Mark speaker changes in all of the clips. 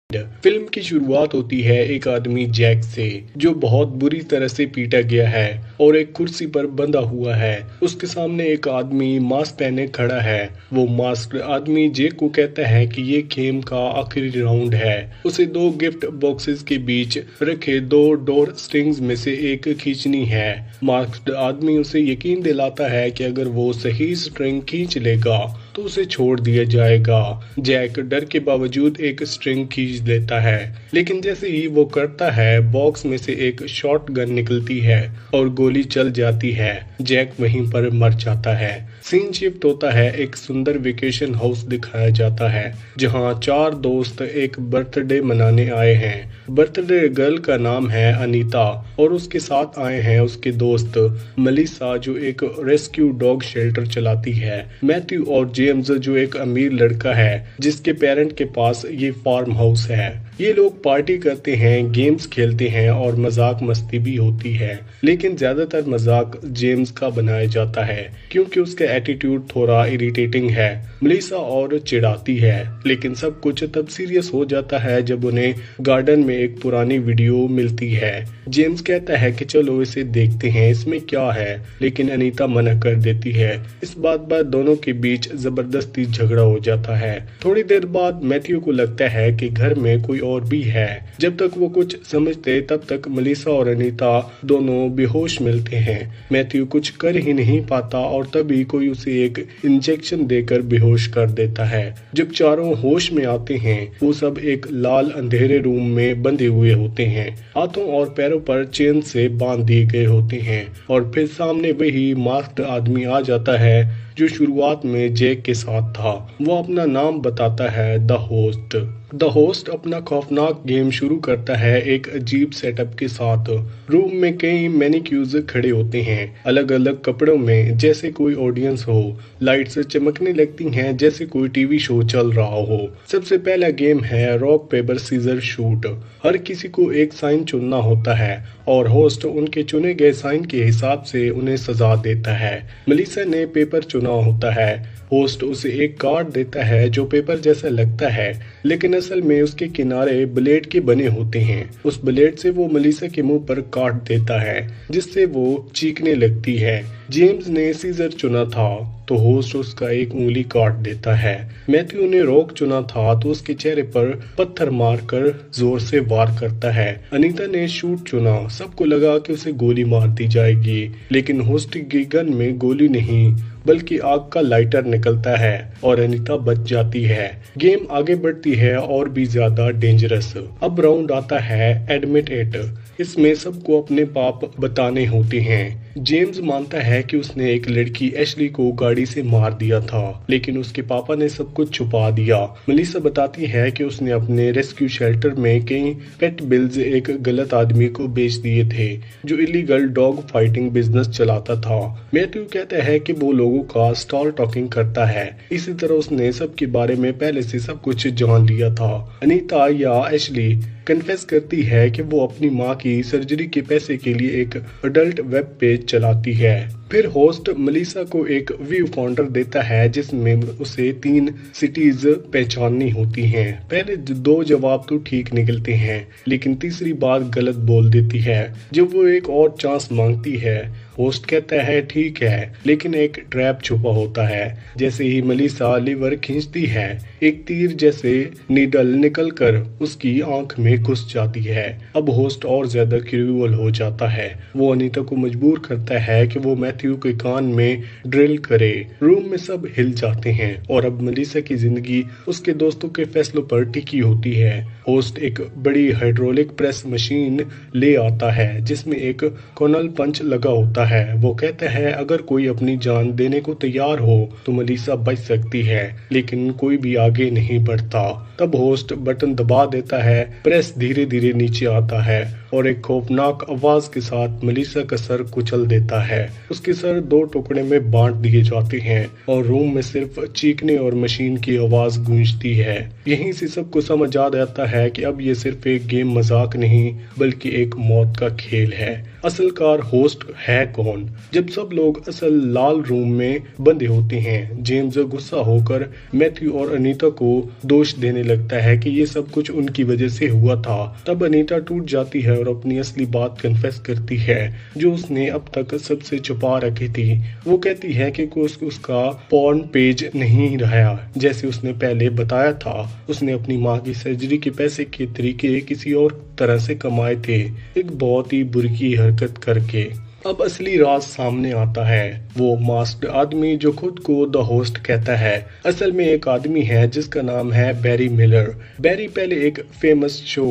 Speaker 1: Film की शुरुआत होती है एक आदमी जैक से जो बहुत बुरी तरह से पीटा गया है और एक कुर्सी पर बंधा हुआ है। उसके सामने एक आदमी मास्क पहने खड़ा है। वो मास्क आदमी जैक को कहता है कि ये गेम का आखिरी राउंड है। उसे दो गिफ्ट बॉक्सेस के बीच रखे दो डोर स्ट्रिंग्स में से एक खींचनी है। मास्क आदमी उसे यकीन दिलाता है कि अगर वो सही स्ट्रिंग खींच लेगा तो उसे छोड़ दिया जाएगा। जैक डर के बावजूद एक स्ट्रिंग खींच लेता है, लेकिन जैसे ही वो करता है बॉक्स में से एक शॉटगन निकलती है और गोली चल जाती है। जैक वहीं पर मर जाता है। सीन शिफ्ट होता है, एक सुंदर वेकेशन हाउस दिखाया जाता है जहां चार दोस्त एक बर्थडे मनाने आए हैं। बर्थडे गर्ल का नाम है अनीता और उसके साथ आए हैं उसके दोस्त मलिसा जो एक रेस्क्यू डॉग शेल्टर चलाती है, मैथ्यू और जेम्स जो एक अमीर लड़का है जिसके पेरेंट के पास ये फार्म हाउस है। ये लोग पार्टी करते हैं, गेम्स खेलते हैं और मजाक मस्ती भी होती है, लेकिन ज्यादातर मजाक जेम्स का बनाया जाता है क्योंकि उसका एटीट्यूड थोड़ा इरिटेटिंग है। मलिसा और चिढ़ाती है, लेकिन सब कुछ तब सीरियस हो जाता है जब उन्हें गार्डन में एक पुरानी वीडियो मिलती है। जेम्स कहता है कि चलो इसे देखते हैं, इसमें क्या है, लेकिन अनीता मना कर देती है। इस बात पर दोनों के बीच जबरदस्ती झगड़ा हो जाता है। थोड़ी देर बाद मैथ्यू को लगता है कि घर में कोई और भी है। जब तक वो कुछ समझते तब तक मलिसा और अनीता दोनों बेहोश मिलते हैं। मैथ्यू कुछ कर ही नहीं पाता और तभी कोई उसे एक इंजेक्शन देकर बेहोश कर देता है। जब चारों होश में आते हैं वो सब एक लाल अंधेरे रूम में बंधे हुए होते हैं। हाथों और पैरों पर चेन से बांध दिए गए होते हैं और फिर सामने वही मास्क्ड आदमी आ जाता है जो शुरुआत में जैक के साथ था। वो अपना नाम बताता है द होस्ट। द होस्ट अपना खौफनाक गेम शुरू करता है एक अजीब सेटअप के साथ। रूम में कई मैनिक्यूज खड़े होते हैं अलग अलग कपड़ों में जैसे कोई ऑडियंस हो। लाइट्स चमकने लगती हैं जैसे कोई टीवी शो चल रहा हो। सबसे पहला गेम है रॉक पेपर सीजर शूट। हर किसी को एक साइन चुनना होता है और होस्ट उनके चुने गए साइन के हिसाब से उन्हें सजा देता है। मलिसा ने पेपर चुना होता है। होस्ट उसे एक कार्ड देता है जो पेपर जैसा लगता है, लेकिन असल में उसके किनारे ब्लेड के बने होते हैं। उस ब्लेड से वो मलिसा के मुंह पर काट देता है जिससे वो चीखने लगती है। जेम्स ने सीजर चुना था तो होस्ट उसका एक उंगली काट देता है। मैथ्यू ने रॉक चुना था तो उसके चेहरे पर पत्थर मारकर जोर से वार करता है। अनीता ने शूट चुना। सबको लगा कि उसे गोली मार दी जाएगी, लेकिन होस्ट की गन में गोली नहीं बल्कि आग का लाइटर निकलता है और अनीता बच जाती है। गेम आगे बढ़ती है और भी ज्यादा डेंजरस। अब राउंड आता है एडमिट इट। इसमें सबको अपने पाप बताने होते हैं। जेम्स मानता है कि उसने एक लड़की एशली को गाड़ी से मार दिया था, लेकिन उसके पापा ने सब कुछ छुपा दिया। मलिसा बताती है कि उसने अपने रेस्क्यू शेल्टर में कई पेट बिल्स एक गलत आदमी को बेच दिए थे जो इलीगल डॉग फाइटिंग बिजनेस चलाता था। मैथ्यू कहता है कि वो लोगों का स्टॉल टॉकिंग करता है। इसी तरह उसने सबके बारे में पहले से सब कुछ जान लिया था। अनीता या एशली कन्फेस करती है कि वो अपनी माँ की सर्जरी के पैसे के लिए एक अडल्ट वेब पेज चलाती है। फिर होस्ट मलिसा को एक व्यू फाउंडर देता है जिसमें उसे 3 सिटीज पहचाननी होती हैं। पहले 2 जवाब तो ठीक निकलते हैं, लेकिन तीसरी बात गलत बोल देती है। जब वो एक और चांस मांगती है, होस्ट कहता है ठीक है, लेकिन एक ट्रैप छुपा होता है। जैसे ही मलिसा लीवर खींचती है, एक तीर जैसे नीडल निकलकर उसकी आंख में घुस जाती है। अब होस्ट और ज्यादा क्रूअल हो जाता है। वो अनीता को मजबूर करता है कि वो मैथ्यू के कान में ड्रिल करे। रूम में सब हिल जाते हैं और अब मलिसा की जिंदगी उसके दोस्तों के फैसलों पर टिकी होती है। होस्ट एक बड़ी हाइड्रोलिक प्रेस मशीन ले आता है जिसमें एक कोनल पंच लगा होता है। वो कहता है अगर कोई अपनी जान देने को तैयार हो तो मलिसा बच सकती है, लेकिन कोई भी आगे नहीं बढ़ता। तब होस्ट बटन दबा देता है, प्रेस धीरे धीरे नीचे आता है और एक खौफनाक आवाज के साथ मेलिसा का सर कुचल देता है। उसके सर 2 टुकड़े में बांट दिए जाते हैं और रूम में सिर्फ चीखने और मशीन की आवाज गूंजती है। यहीं से सबको समझ आ जाता है कि अब ये सिर्फ एक गेम मजाक नहीं बल्कि एक मौत का खेल है। असल कार होस्ट है कौन? जब सब लोग असल लाल रूम में बंधे होते हैं, जेम्स गुस्सा होकर मैथ्यू और अनीता को दोष देने लगता है कि ये सब कुछ उनकी वजह से हुआ था। तब अनीता टूट जाती है और अपनी असली बात कन्फेस करती है जो उसने अब तक सबसे छुपा रखी थी। वो कहती है कि उसका पॉर्न पेज नहीं रहा जैसे उसने पहले बताया था। उसने अपनी माँ की सर्जरी के पैसे के तरीके किसी और तरह से कमाए थे, एक बहुत ही बुरी हरकत करके। अब असली राज सामने आता है। वो मास्क्ड आदमी जो खुद को द होस्ट कहता है, असल में एक आदमी है जिसका नाम है बैरी मिलर। बैरी पहले एक फेमस शो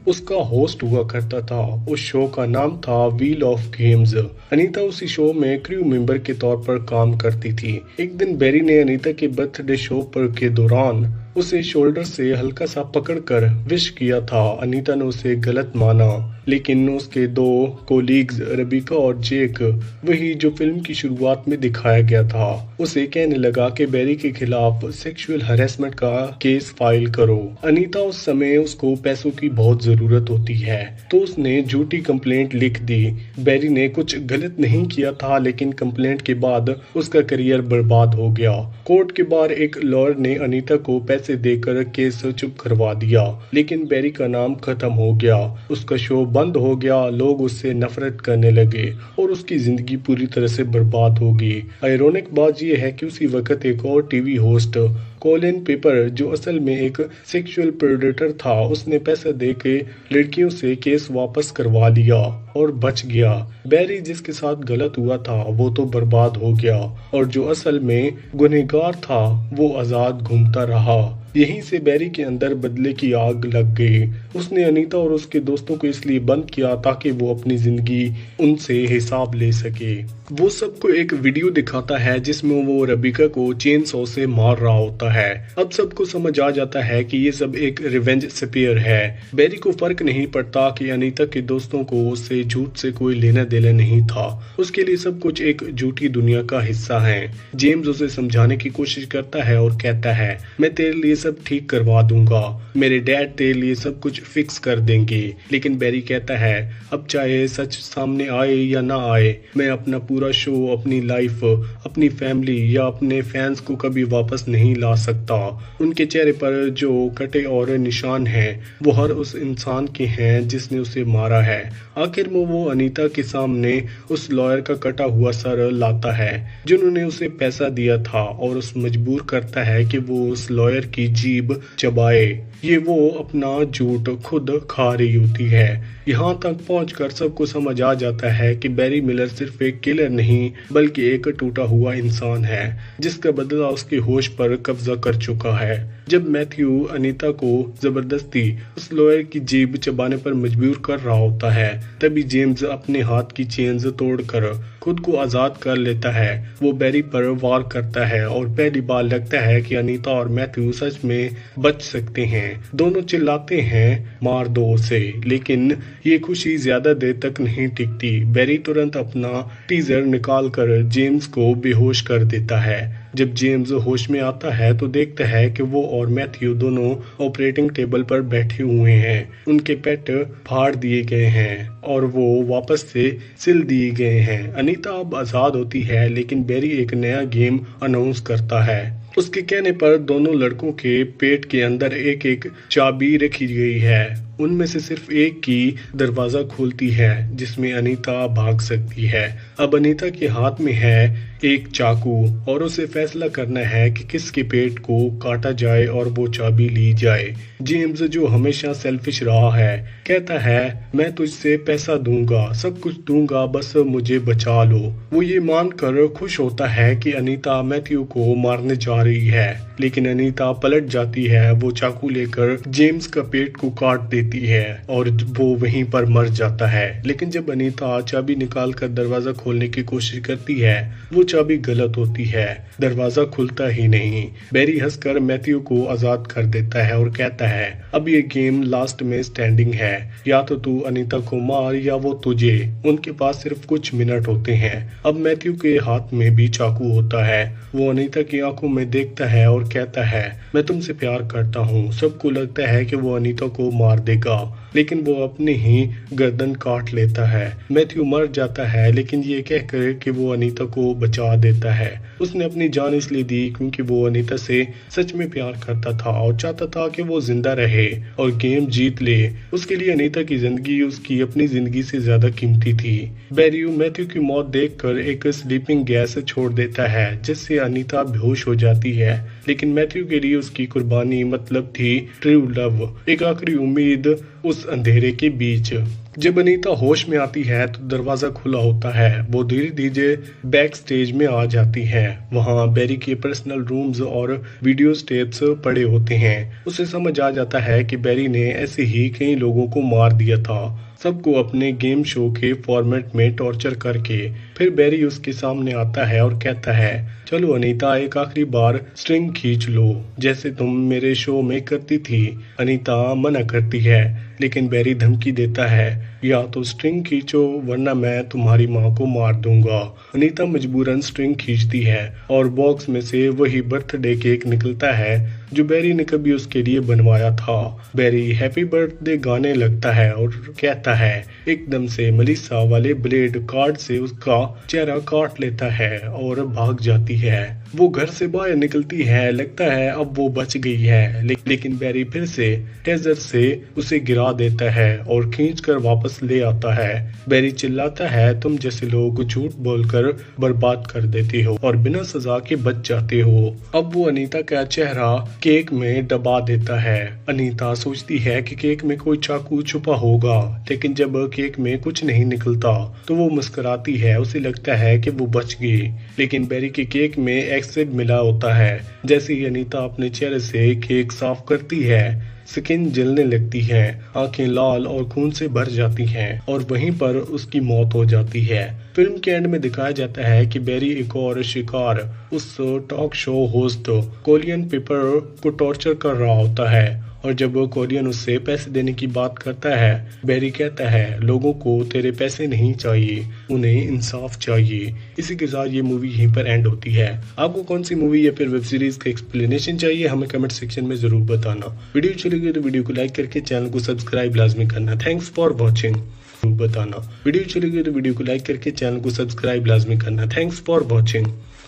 Speaker 1: उसका होस्ट हुआ करता था। उस शो का नाम था व्हील ऑफ गेम्स। अनीता उसी शो में क्रू मेंबर के तौर पर काम करती थी। एक दिन बैरी ने अनीता के बर्थडे शो पर के दौरान उसे शोल्डर से हल्का सा पकड़कर विश किया था। अनीता ने उसे गलत माना, लेकिन उसके 2 कोलीग्स रेबिका और जेक, वही जो फिल्म की शुरुआत में दिखाया गया था, उसे कहने लगा कि बैरी के खिलाफ सेक्सुअल हरेसमेंट का केस फाइल करो। अनीता उस समय उसको पैसों की बहुत जरूरत होती है, तो उसने झूठी कंप्लेंट लिख दी। बैरी ने कुछ गलत नहीं किया था, लेकिन कंप्लेंट के बाद उसका करियर बर्बाद हो गया। कोर्ट के बाहर एक लॉयर ने अनीता को पैसे देकर केस चुप करवा दिया, लेकिन बैरी का नाम खत्म हो गया। उसका शो बंद हो गया, लोग उससे नफरत करने लगे और उसकी जिंदगी पूरी तरह से बर्बाद हो गई। आयरॉनिक बात यह है कि उसी वक्त एक और टीवी होस्ट कोलिन पेपर, जो असल में एक सेक्सुअल प्रेडेटर था, उसने पैसा देके लड़कियों से केस वापस करवा लिया और बच गया। बैरी जिसके साथ गलत हुआ था वो तो बर्बाद हो गया और जो असल में गुनहगार था वो आजाद घूमता रहा। यहीं से बैरी के अंदर बदले की आग लग गई। उसने अनीता और उसके दोस्तों को इसलिए बंद किया ताकि वो अपनी जिंदगी उनसे हिसाब ले सके। वो सबको एक वीडियो दिखाता है जिसमें वो रेबिका को चेन सॉ से मार रहा होता है। अब सबको समझ आ जाता है कि ये सब एक रिवेंज स्पेयर है। बैरी को फर्क नहीं पड़ता कि अनीता के दोस्तों को उससे झूठ से कोई लेना देना नहीं था। उसके लिए सब कुछ एक झूठी दुनिया का हिस्सा है। जेम्स उसे समझाने की कोशिश करता है और कहता है, मैं तेरे लिए सब ठीक करवा दूंगा, मेरे डैड तेरे लिए सब कुछ फिक्स कर देंगे। लेकिन बैरी कहता है, अब चाहे सच सामने आए या ना आए, मैं अपना पूरा शो, अपनी लाइफ, अपनी फैमिली या अपने फैंस को कभी वापस नहीं ला सकता। उनके चेहरे पर जो कटे और निशान हैं वो हर उस इंसान के हैं जिसने उसे मारा है। आखिर में वो अनीता के सामने उस लॉयर का कटा हुआ सर लाता है जिन्होंने उसे पैसा दिया था और उस मजबूर करता है कि वो उस लॉयर की जीभ चबाए। ये वो अपना झूठ खुद खा रही होती है। यहाँ तक पहुंचकर सबको समझ आ जाता है कि बैरी मिलर सिर्फ एक किलर नहीं बल्कि एक टूटा हुआ इंसान है जिसका बदला उसके होश पर कब्जा कर चुका है। जब मैथ्यू अनीता को जबरदस्ती उस लॉयर की जीभ चबाने पर मजबूर कर रहा होता है, तभी जेम्स अपने हाथ की चेन्स तोड़कर खुद को आजाद कर लेता है। वो बैरी पर वार करता है और पहली बार लगता है कि अनीता और मैथ्यू सच में बच सकते हैं। दोनों चिल्लाते हैं, मार दो उसे, लेकिन ये खुशी ज्यादा देर तक नहीं टिकती। बैरी तुरंत अपना टीजर निकाल कर जेम्स को बेहोश कर देता है। जब जेम्स होश में आता है तो देखता है कि वो और मैथ्यू दोनों ऑपरेटिंग टेबल पर बैठे हुए हैं। उनके पेट फाड़ दिए गए हैं और वो वापस से सिल दिए गए हैं। अनीता अब आजाद होती है, लेकिन बैरी एक नया गेम अनाउंस करता है। उसके कहने पर दोनों लड़कों के पेट के अंदर एक एक चाबी रखी गई है। उनमें से सिर्फ एक की दरवाजा खोलती है जिसमें अनीता भाग सकती है। अब अनीता के हाथ में है एक चाकू और उसे फैसला करना है कि किसके पेट को काटा जाए और वो चाबी ली जाए। जेम्स, जो हमेशा सेल्फिश रहा है, कहता है, मैं तुझसे पैसा दूंगा, सब कुछ दूंगा, बस मुझे बचा लो। वो ये मानकर खुश होता है कि अनीता मैथ्यू को मारने जा रही है, लेकिन अनीता पलट जाती है। वो चाकू लेकर जेम्स का पेट को काट देती देती है और वो वहीं पर मर जाता है। लेकिन जब अनीता चाबी निकाल कर दरवाजा खोलने की कोशिश करती है, वो चाबी गलत होती है, दरवाजा खुलता ही नहीं। बैरी हंसकर मैथ्यू को आजाद कर देता है और कहता है, अब ये गेम लास्ट में स्टैंडिंग है, या तो तू अनीता को मार या वो तुझे। उनके पास सिर्फ कुछ मिनट होते हैं। अब मैथ्यू के हाथ में भी चाकू होता है। वो अनीता की आंखों में देखता है और कहता है, मैं तुमसे प्यार करता हूँ। सबको लगता है कि वो अनीता को मार देगा, लेकिन वो अपनी ही गर्दन काट लेता है। मैथ्यू मर जाता है, लेकिन ये कहकर कि वो अनीता को बचा देता है। उसने अपनी जान इसलिए दी क्योंकि वो अनीता से सच में प्यार करता था और चाहता था कि वो जिंदा रहे और गेम जीत ले। उसके लिए अनीता की जिंदगी उसकी अपनी जिंदगी से ज्यादा कीमती थी। बैरी मैथ्यू की मौत देखकर एक स्लीपिंग गैस छोड़ देता है, जिससे अनीता बेहोश हो जाती है। लेकिन मैथ्यू के लिए उसकी कुर्बानी मतलब थी ट्रू लव, एक आखिरी उम्मीद उस अंधेरे के बीच। जब अनीता होश में आती है तो दरवाजा खुला होता है। वो धीरे धीरे बैक स्टेज में आ जाती है। वहाँ बैरी के पर्सनल रूम्स और वीडियो टेप्स पड़े होते हैं। उसे समझ आ जाता है कि बैरी ने ऐसे ही कई लोगों को मार दिया था, सबको अपने गेम शो के फॉर्मेट में टॉर्चर करके। फिर बैरी उसके सामने आता है और कहता है, चलो अनीता, एक आखिरी बार स्ट्रिंग खींच लो जैसे तुम मेरे शो में करती थी। अनीता मना करती है, लेकिन बैरी धमकी देता है, या तो स्ट्रिंग खींचो वरना मैं तुम्हारी माँ को मार दूंगा। अनीता मजबूरन स्ट्रिंग खींचती है और बॉक्स में से वही बर्थडे केक निकलता है जो बैरी ने कभी उसके लिए बनवाया था। बैरी हैप्पी बर्थडे गाने लगता है और कहता है, एकदम से मेलिसा वाले ब्लेड कार्ड से उसका चेहरा काट लेता है और भाग जाती है। वो घर से बाहर निकलती है, लगता है अब वो बच गई है, लेकिन बैरी फिर से टेजर से उसे गिरा देता है और खींचकर वापस ले आता है। बैरी चिल्लाता है, तुम जैसे लोग झूठ बोलकर बर्बाद कर देते हो और बिना सजा के बच जाते हो। अब वो अनीता का चेहरा केक में दबा देता है। अनीता सोचती है कि केक में कोई चाकू छुपा होगा, लेकिन जब केक में कुछ नहीं निकलता तो वो मुस्कुराती है। उसे लगता है कि वो बच गई, लेकिन बैरी के केक में एसिड मिला होता है। जैसे ही अनीता अपने चेहरे से केक साफ करती है, स्किन जलने लगती है, आंखें लाल और खून से भर जाती हैं और वहीं पर उसकी मौत हो जाती है। फिल्म के एंड में दिखाया जाता है कि बैरी एक और शिकार उस टॉक शो होस्ट कोलियन पेपर को टॉर्चर कर रहा होता है, और जब वो कोलियन उससे पैसे देने की बात करता है, बैरी कहता है, लोगों को तेरे पैसे नहीं चाहिए, उन्हें इंसाफ चाहिए। इसी के साथ ये मूवी यहीं पर एंड होती है। आपको कौन सी मूवी या फिर वेब सीरीज का एक्सप्लेनेशन चाहिए, हमें कमेंट सेक्शन में जरूर बताना। वीडियो अच्छी लगी तो वीडियो को लाइक करके चैनल को सब्सक्राइब लाजमी करना। Thanks for watching. बताना वीडियो अच्छी लगी तो वीडियो को लाइक करके चैनल को सब्सक्राइब लाजमी करना। Thanks for watching.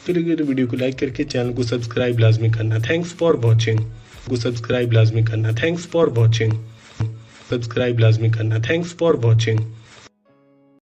Speaker 1: लगी तो वीडियो को लाइक करके चैनल को सब्सक्राइब लाजमी करना। Thanks for watching. को सब्सक्राइब लाजमी करना। Thanks for watching. सब्सक्राइब लाजमी करना। Thanks for watching.